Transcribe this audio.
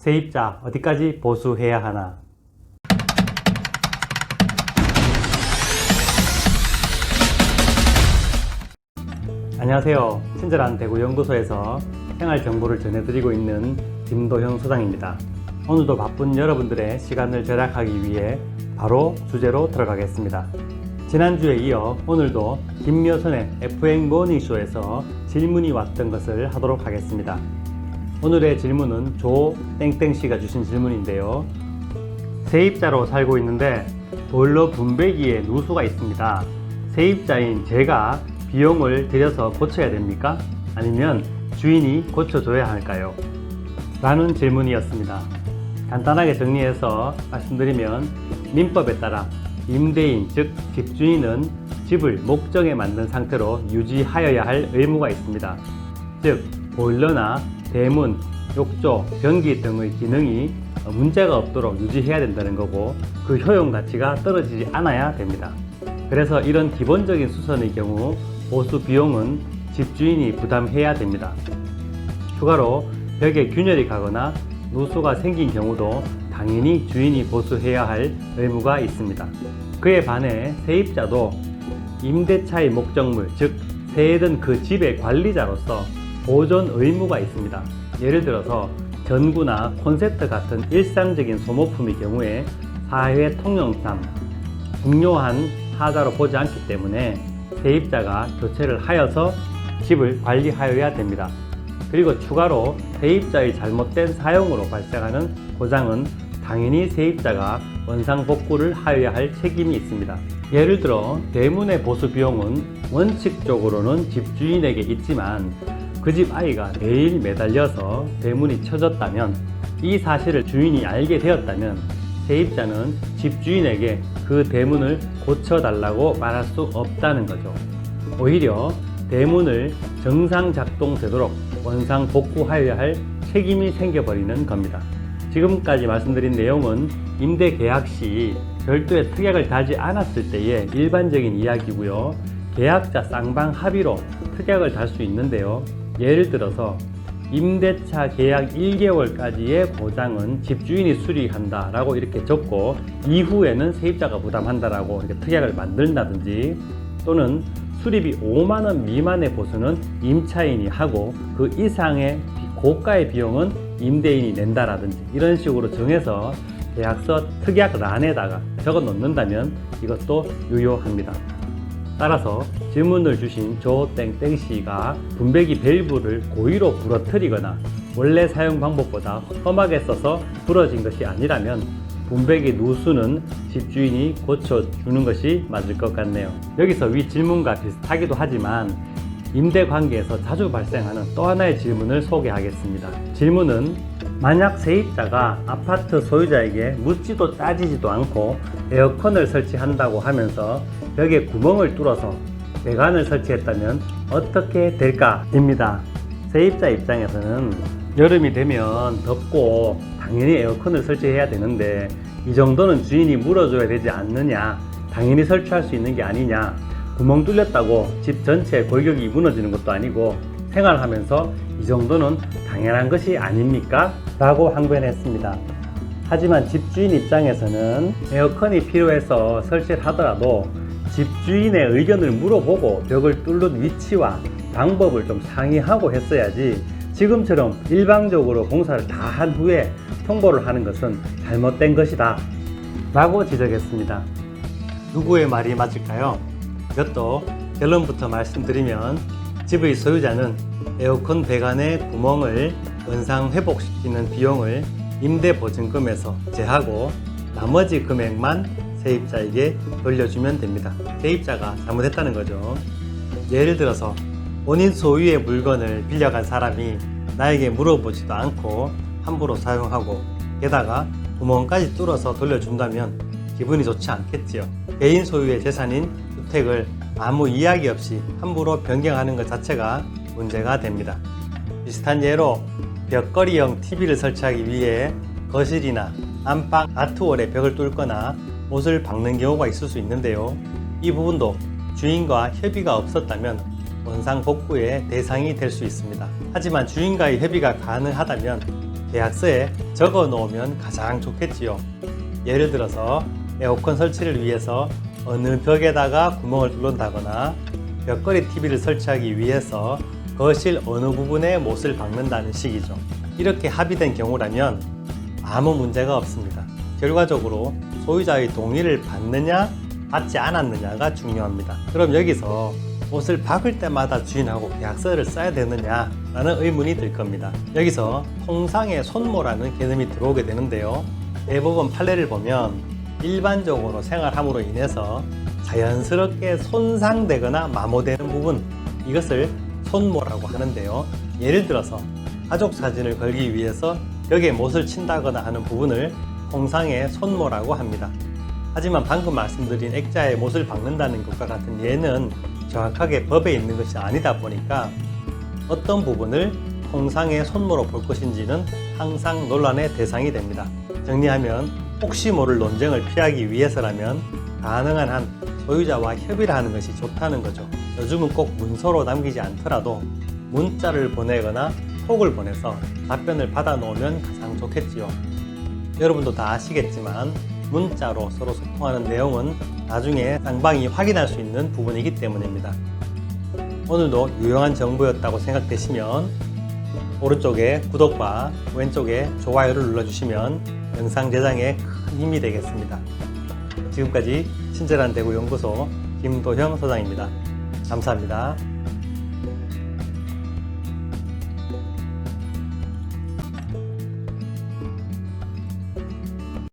세입자 어디까지 보수해야 하나? 안녕하세요. 친절한 대구연구소에서 생활정보를 전해드리고 있는 김도형 소장입니다. 오늘도 바쁜 여러분들의 시간을 절약하기 위해 바로 주제로 들어가겠습니다. 지난주에 이어 오늘도 김여선의 FX 모닝쇼에서 질문이 왔던 것을 하도록 하겠습니다. 오늘의 질문은 조땡땡씨가 주신 질문인데요. 세입자로 살고 있는데 보일러 분배기에 누수가 있습니다. 세입자인 제가 비용을 들여서 고쳐야 됩니까? 아니면 주인이 고쳐줘야 할까요? 라는 질문이었습니다. 간단하게 정리해서 말씀드리면 민법에 따라 임대인 즉 집주인은 집을 목적에 맞는 상태로 유지하여야 할 의무가 있습니다. 즉 보일러나 대문, 욕조, 변기 등의 기능이 문제가 없도록 유지해야 된다는 거고 그 효용 가치가 떨어지지 않아야 됩니다. 그래서 이런 기본적인 수선의 경우 보수 비용은 집주인이 부담해야 됩니다. 추가로 벽에 균열이 가거나 누수가 생긴 경우도 당연히 주인이 보수해야 할 의무가 있습니다. 그에 반해 세입자도 임대차의 목적물, 즉 세든 그 집의 관리자로서 보존 의무가 있습니다. 예를 들어서 전구나 콘센트 같은 일상적인 소모품의 경우에 사회 통용상 중요한 하자로 보지 않기 때문에 세입자가 교체를 하여서 집을 관리하여야 됩니다. 그리고 추가로 세입자의 잘못된 사용으로 발생하는 고장은 당연히 세입자가 원상복구를 하여야 할 책임이 있습니다. 예를 들어 대문의 보수 비용은 원칙적으로는 집주인에게 있지만 그 집 아이가 매일 매달려서 대문이 쳐졌다면 이 사실을 주인이 알게 되었다면 세입자는 집주인에게 그 대문을 고쳐달라고 말할 수 없다는 거죠. 오히려 대문을 정상 작동되도록 원상 복구하여야 할 책임이 생겨버리는 겁니다. 지금까지 말씀드린 내용은 임대 계약 시 별도의 특약을 달지 않았을 때의 일반적인 이야기고요. 계약자 쌍방 합의로 특약을 달 수 있는데요. 예를 들어서 임대차 계약 1개월까지의 고장은 집주인이 수리한다 라고 이렇게 적고 이후에는 세입자가 부담한다 라고 이렇게 특약을 만든다든지 또는 수리비 5만원 미만의 보수는 임차인이 하고 그 이상의 고가의 비용은 임대인이 낸다라든지 이런 식으로 정해서 계약서 특약란에다가 적어 놓는다면 이것도 유효합니다. 따라서 질문을 주신 조땡땡씨가 분배기 밸브를 고의로 부러뜨리거나 원래 사용 방법보다 험하게 써서 부러진 것이 아니라면 분배기 누수는 집주인이 고쳐주는 것이 맞을 것 같네요. 여기서 위 질문과 비슷하기도 하지만 임대 관계에서 자주 발생하는 또 하나의 질문을 소개하겠습니다. 질문은 만약 세입자가 아파트 소유자에게 묻지도 따지지도 않고 에어컨을 설치한다고 하면서 벽에 구멍을 뚫어서 배관을 설치했다면 어떻게 될까? 입니다. 세입자 입장에서는 여름이 되면 덥고 당연히 에어컨을 설치해야 되는데 이 정도는 주인이 물어줘야 되지 않느냐, 당연히 설치할 수 있는 게 아니냐, 구멍 뚫렸다고 집 전체의 골격이 무너지는 것도 아니고 생활하면서 이 정도는 당연한 것이 아닙니까? 라고 항변했습니다. 하지만 집주인 입장에서는 에어컨이 필요해서 설치를 하더라도 집주인의 의견을 물어보고 벽을 뚫는 위치와 방법을 좀 상의하고 했어야지 지금처럼 일방적으로 공사를 다 한 후에 통보를 하는 것은 잘못된 것이다 라고 지적했습니다. 누구의 말이 맞을까요? 이것도 결론부터 말씀드리면 집의 소유자는 에어컨 배관의 구멍을 원상 회복시키는 비용을 임대보증금에서 제하고 나머지 금액만 세입자에게 돌려주면 됩니다. 세입자가 잘못했다는 거죠. 예를 들어서 본인 소유의 물건을 빌려간 사람이 나에게 물어보지도 않고 함부로 사용하고 게다가 구멍까지 뚫어서 돌려준다면 기분이 좋지 않겠지요. 개인 소유의 재산인 주택을 아무 이야기 없이 함부로 변경하는 것 자체가 문제가 됩니다. 비슷한 예로 벽걸이형 TV를 설치하기 위해 거실이나 안방 아트월에 벽을 뚫거나 못을 박는 경우가 있을 수 있는데요. 이 부분도 주인과 협의가 없었다면 원상 복구의 대상이 될 수 있습니다. 하지만 주인과의 협의가 가능하다면 계약서에 적어 놓으면 가장 좋겠지요. 예를 들어서 에어컨 설치를 위해서 어느 벽에다가 구멍을 뚫는다거나 벽걸이 TV를 설치하기 위해서 거실 어느 부분에 못을 박는다는 식이죠. 이렇게 합의된 경우라면 아무 문제가 없습니다. 결과적으로 소유자의 동의를 받느냐 받지 않았느냐가 중요합니다. 그럼 여기서 못을 박을 때마다 주인하고 계약서를 써야 되느냐 라는 의문이 들 겁니다. 여기서 통상의 손모라는 개념이 들어오게 되는데요. 대법원 판례를 보면 일반적으로 생활함으로 인해서 자연스럽게 손상되거나 마모되는 부분, 이것을 손모라고 하는데요. 예를 들어서 가족 사진을 걸기 위해서 벽에 못을 친다거나 하는 부분을 통상의 손모라고 합니다. 하지만 방금 말씀드린 액자에 못을 박는다는 것과 같은 예는 정확하게 법에 있는 것이 아니다 보니까 어떤 부분을 통상의 손모로 볼 것인지는 항상 논란의 대상이 됩니다. 정리하면 혹시 모를 논쟁을 피하기 위해서라면 가능한 한 소유자와 협의를 하는 것이 좋다는 거죠. 요즘은 꼭 문서로 남기지 않더라도 문자를 보내거나 톡을 보내서 답변을 받아 놓으면 가장 좋겠지요. 여러분도 다 아시겠지만 문자로 서로 소통하는 내용은 나중에 쌍방이 확인할 수 있는 부분이기 때문입니다. 오늘도 유용한 정보였다고 생각되시면 오른쪽에 구독과 왼쪽에 좋아요를 눌러주시면 영상 제작에 큰 힘이 되겠습니다. 지금까지 친절한 대구 연구소 김도형 소장입니다. 감사합니다.